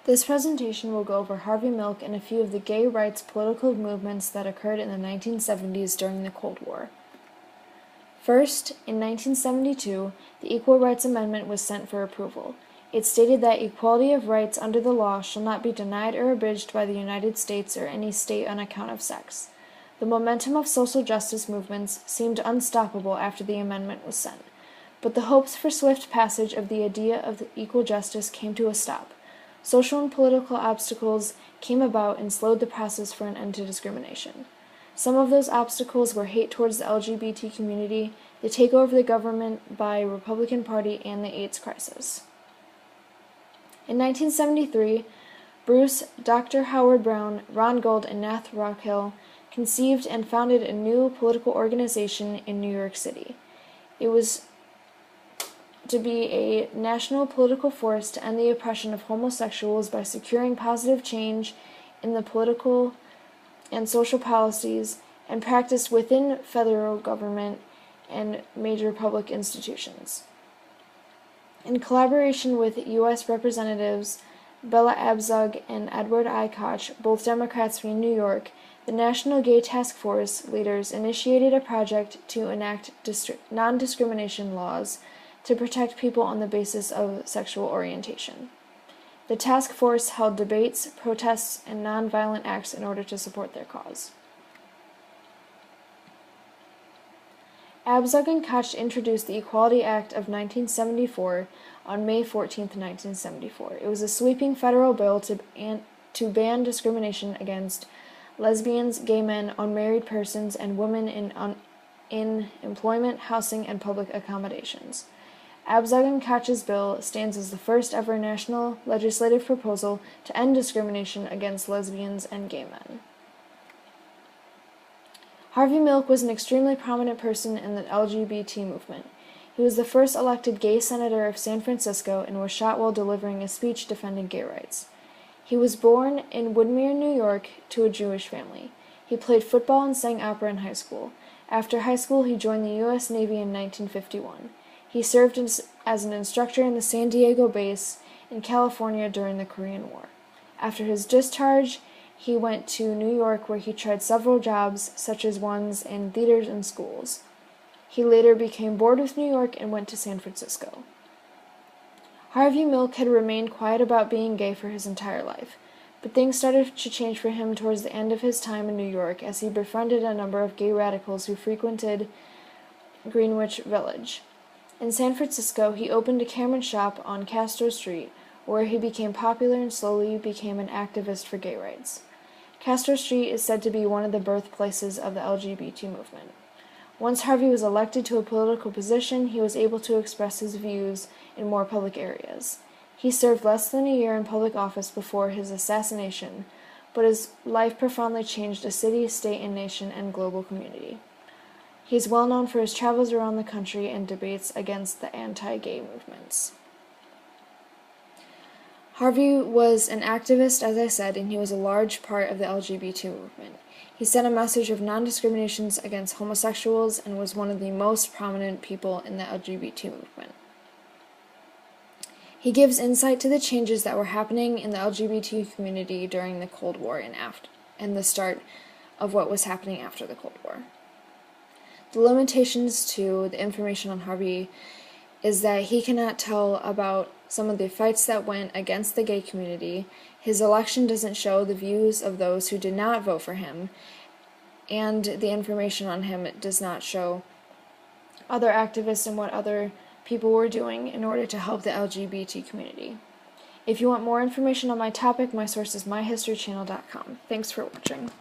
This presentation will go over Harvey Milk and a few of the gay rights political movements that occurred in the 1970s during the Cold War. First, in 1972, the Equal Rights Amendment was sent for approval. It stated that equality of rights under the law shall not be denied or abridged by the United States or any state on account of sex. The momentum of social justice movements seemed unstoppable after the amendment was sent, but the hopes for swift passage of the idea of equal justice came to a stop. Social and political obstacles came about and slowed the process for an end to discrimination. Some of those obstacles were hate towards the LGBT community, the takeover of the government by the Republican Party, and the AIDS crisis. In 1973, Bruce, Dr. Howard Brown, Ron Gold, and Nath Rockhill conceived and founded a new political organization in New York City. It was to be a national political force to end the oppression of homosexuals by securing positive change in the political and social policies and practiced within federal government and major public institutions. In collaboration with U.S. Representatives Bella Abzug and Edward I. Koch, both Democrats from New York, the National Gay Task Force leaders initiated a project to enact non-discrimination laws to protect people on the basis of sexual orientation. The task force held debates, protests, and nonviolent acts in order to support their cause. Abzug and Koch introduced the Equality Act of 1974 on May 14, 1974. It was a sweeping federal bill to ban discrimination against lesbians, gay men, unmarried persons, and women in employment, housing, and public accommodations. Abzug and Koch's bill stands as the first ever national legislative proposal to end discrimination against lesbians and gay men. Harvey Milk was an extremely prominent person in the LGBT movement. He was the first elected gay senator of San Francisco and was shot while delivering a speech defending gay rights. He was born in Woodmere, New York, to a Jewish family. He played football and sang opera in high school. After high school, he joined the U.S. Navy in 1951. He served as an instructor in the San Diego base in California during the Korean War. After his discharge, he went to New York, where he tried several jobs, such as ones in theaters and schools. He later became bored with New York and went to San Francisco. Harvey Milk had remained quiet about being gay for his entire life, but things started to change for him towards the end of his time in New York as he befriended a number of gay radicals who frequented Greenwich Village. In San Francisco, he opened a camera shop on Castro Street, where he became popular and slowly became an activist for gay rights. Castro Street is said to be one of the birthplaces of the LGBT movement. Once Harvey was elected to a political position, he was able to express his views in more public areas. He served less than a year in public office before his assassination, but his life profoundly changed a city, state, and nation and global community. He is well known for his travels around the country and debates against the anti-gay movements. Harvey was an activist, as I said, and he was a large part of the LGBT movement. He sent a message of non-discrimination against homosexuals and was one of the most prominent people in the LGBT movement. He gives insight to the changes that were happening in the LGBT community during the Cold War and the start of what was happening after the Cold War. The limitations to the information on Harvey is that he cannot tell about some of the fights that went against the gay community. His election doesn't show the views of those who did not vote for him, and the information on him does not show other activists and what other people were doing in order to help the LGBT community. If you want more information on my topic, my source is myhistorychannel.com. Thanks for watching.